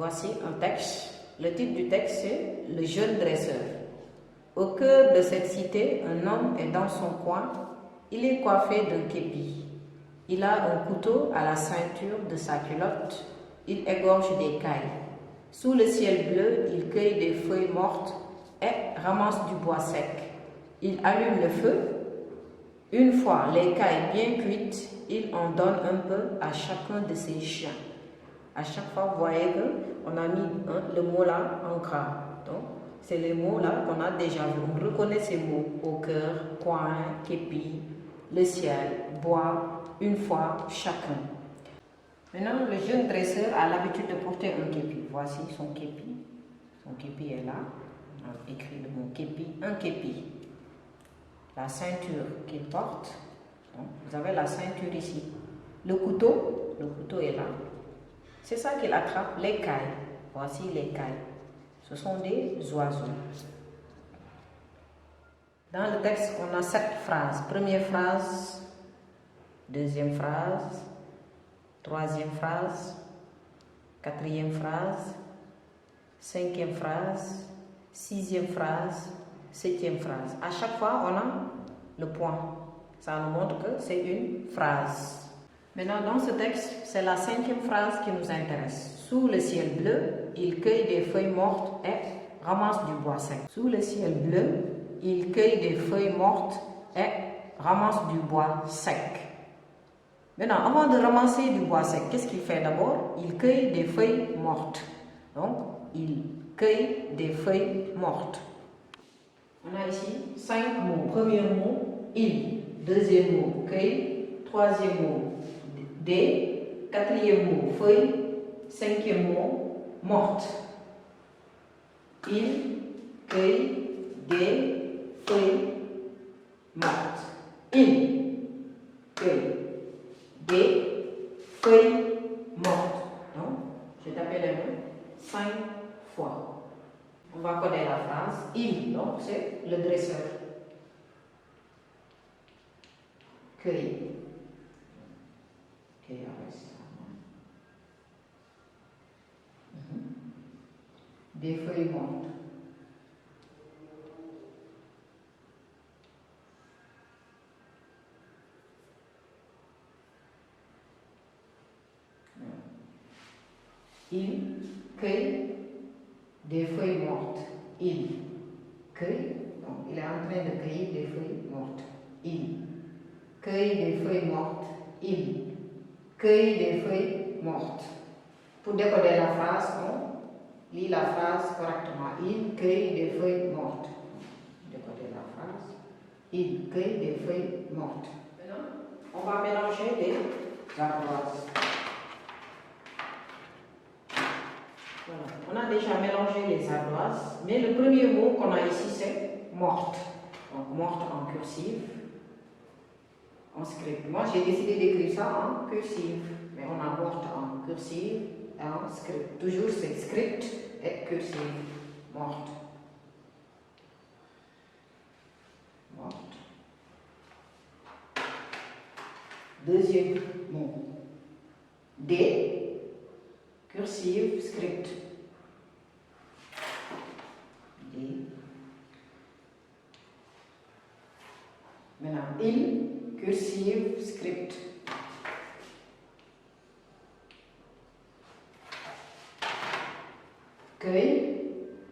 Voici un texte. Le titre du texte, c'est Le jeune dresseur. Au cœur de cette cité, un homme est dans son coin. Il est coiffé d'un képi. Il a un couteau à la ceinture de sa culotte. Il égorge des cailles. Sous le ciel bleu, il cueille des feuilles mortes et ramasse du bois sec. Il allume le feu. Une fois les cailles bien cuites, il en donne un peu à chacun de ses chiens. À chaque fois, vous voyez qu'on a mis le mot là en gras. Donc, c'est les mots là qu'on a déjà vus. On reconnaît ces mots. Au cœur, coin, képi, le ciel, bois, une fois, chacun. Maintenant, le jeune dresseur a l'habitude de porter un képi. Voici son képi. Son képi est là. On a écrit le mot képi, un képi. La ceinture qu'il porte. Donc, vous avez la ceinture ici. Le couteau est là. C'est ça qu'il attrape, les cailles. Voici les cailles. Ce sont des oiseaux. Dans le texte, on a 7 phrases. Première phrase, deuxième phrase, troisième phrase, quatrième phrase, cinquième phrase, sixième phrase, septième phrase. À chaque fois, on a le point. Ça nous montre que c'est une phrase. Maintenant, dans ce texte, c'est la 5e phrase qui nous intéresse. Sous le ciel bleu, il cueille des feuilles mortes et ramasse du bois sec. Sous le ciel bleu, il cueille des feuilles mortes et ramasse du bois sec. Maintenant, avant de ramasser du bois sec, qu'est-ce qu'il fait d'abord? Il cueille des feuilles mortes. Donc, il cueille des feuilles mortes. On a ici 5 mots. Premier mot, il. Deuxième mot, cueille. Troisième mot, des. Quatrième mot, feuille. Cinquième mot, morte. Il cueille des feuilles mortes. Il cueille des feuilles mortes. Donc, je t'appelle les mots 5 fois. On va connaître la phrase. Il, donc c'est le dresseur. Cueille. Cueille avec ça. Des feuilles mortes. Il cueille des feuilles mortes. Il cueille, donc il est en train de cueillir des feuilles mortes. Il cueille des feuilles mortes. Il cueille des feuilles mortes. Pour décoder la phrase, on lit la phrase correctement. Il cueille des feuilles mortes. Décoder la phrase. Il cueille des feuilles mortes. Maintenant, on va mélanger les ardoises. Voilà. On a déjà mélangé les ardoises, mais le premier mot qu'on a ici, c'est morte. Donc, morte en cursive, en script. Moi, j'ai décidé d'écrire ça en cursive, mais on a morte en cursive et en script. Toujours, c'est script et cursive. Morte. Morte. Deuxième mot. Des. Cursive, script. D. Maintenant, il, cursive, script. Cueille,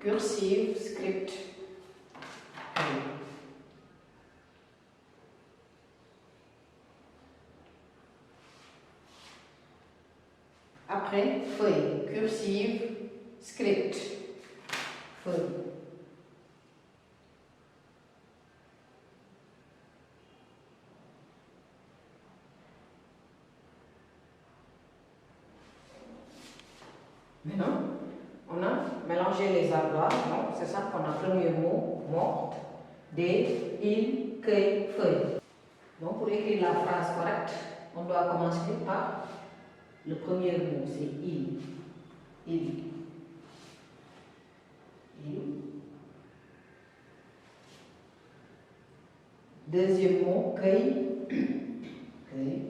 cursive, script. Cueille. Après, feuille, cursive, script, feuille. Maintenant, on a mélangé les ardoises, c'est ça qu'on a premier mot, morte, des, il, cueille, feuille. Donc, pour écrire la phrase correcte, on doit commencer par le premier mot, c'est il. Il. Il. Deuxième mot, cueille. Cueille.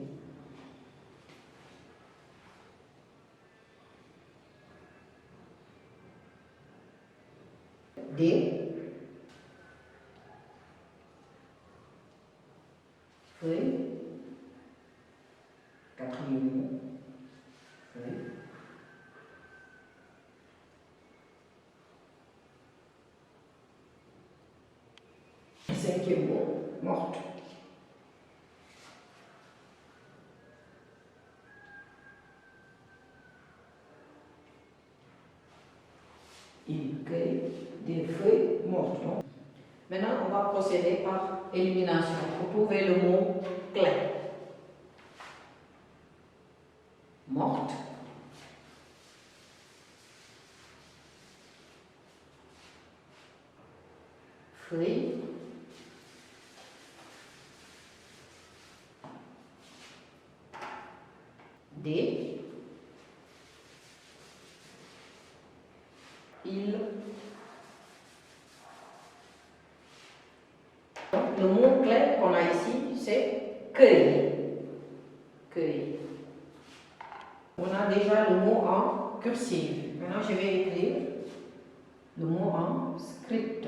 D. Feuille. Quatrième mot. Feuille. Cinquième mot, morte. Il cueille des feuilles mortes. Maintenant, on va procéder par élimination pour trouver le mot clé. Morte. Feuille. D. Il. Le mot clé qu'on a ici, c'est cueille. Cueille. On a déjà le mot en cursive. Maintenant, je vais écrire le mot en script.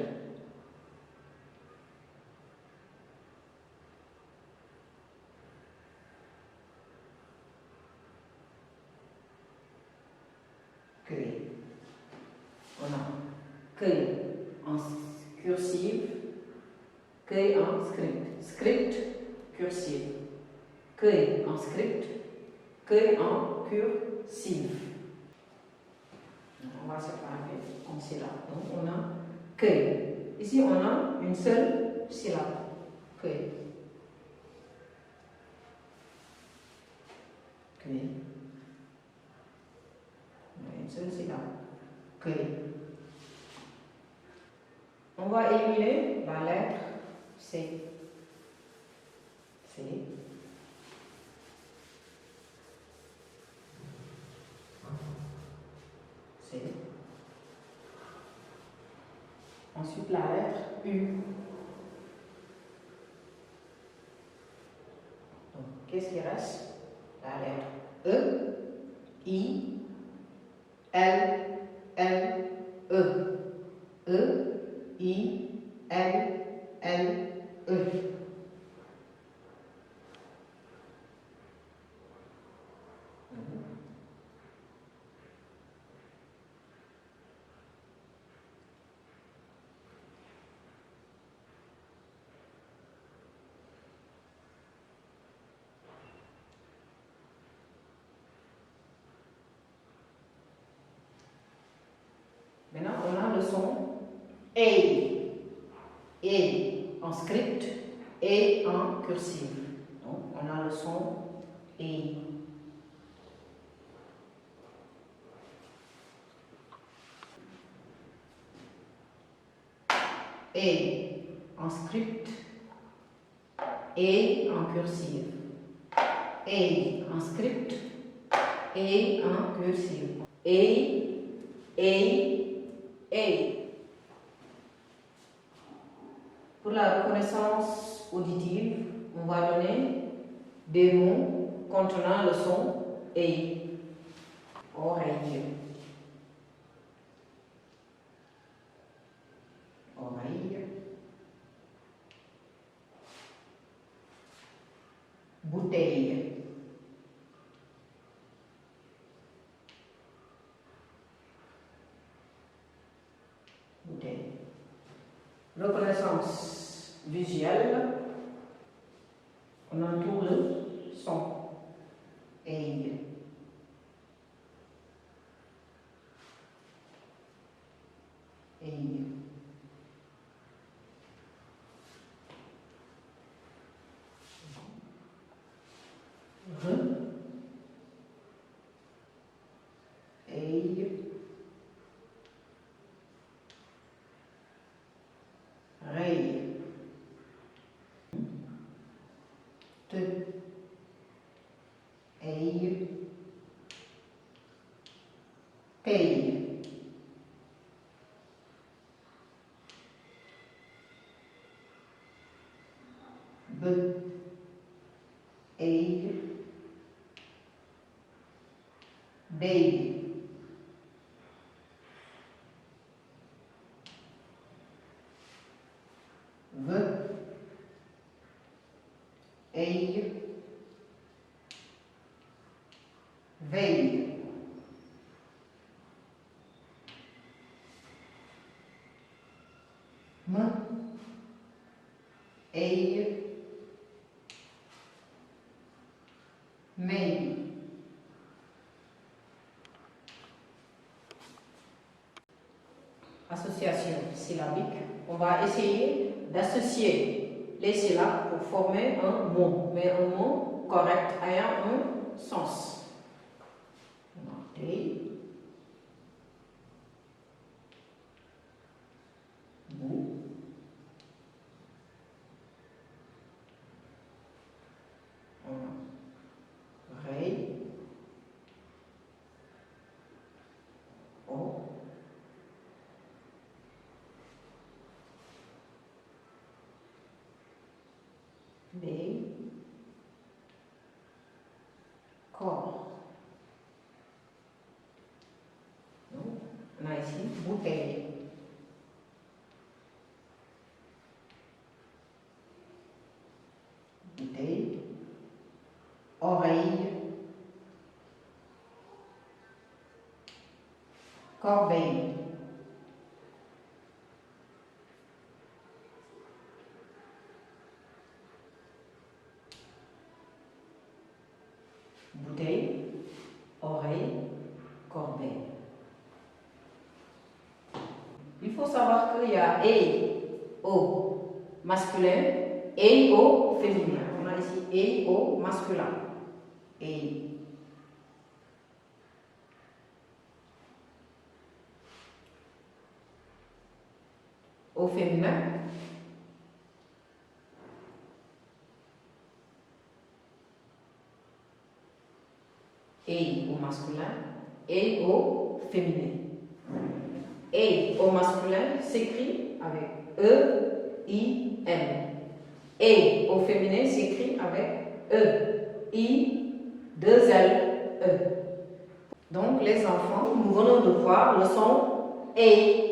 Cueille. On a cueille en cursive, cueille en script. Script, cursive. Cueille en script, cueille en cursive. On va séparer en syllabes. Donc on a cueille. Ici on a une seule syllabe. Cueille. Cueille. On a une seule syllabe. Cueille. On va éliminer la lettre C. C. C. Ensuite la lettre U. Donc, qu'est-ce qui reste? La lettre E, I, L, L, E. E, I, L, L, E. Maintenant, on a le son E. E en script et en cursive. Donc, on a le son E. E en script et en cursive. E en script et en cursive. E. Pour la reconnaissance auditive, on va donner des mots contenant le son E. Oreille. Oreille. Bouteille. Bouteille. Reconnaissance visuelle, on entoure le son. Aille. Aille. Re. Aille. Raille. Te. Aille. Paye. Be. Aille. Baby. veille. Eille, meille. Association syllabique. On va essayer d'associer les syllabes pour former un mot, mais un mot correct ayant un sens. Notez. Bou. Oreille. O. B. Corps. On a ici bouteille. Bouteille. Oreille. Corbeille. Bouteille, oreille, corbeille. Il faut savoir qu'il y a et au masculin et au féminin. On a ici et au masculin. Et au féminin. Et au masculin et au féminin. Et au masculin s'écrit avec E-I-N. Et au féminin s'écrit avec E-I-2-L-E. Donc les enfants, nous venons de voir le son E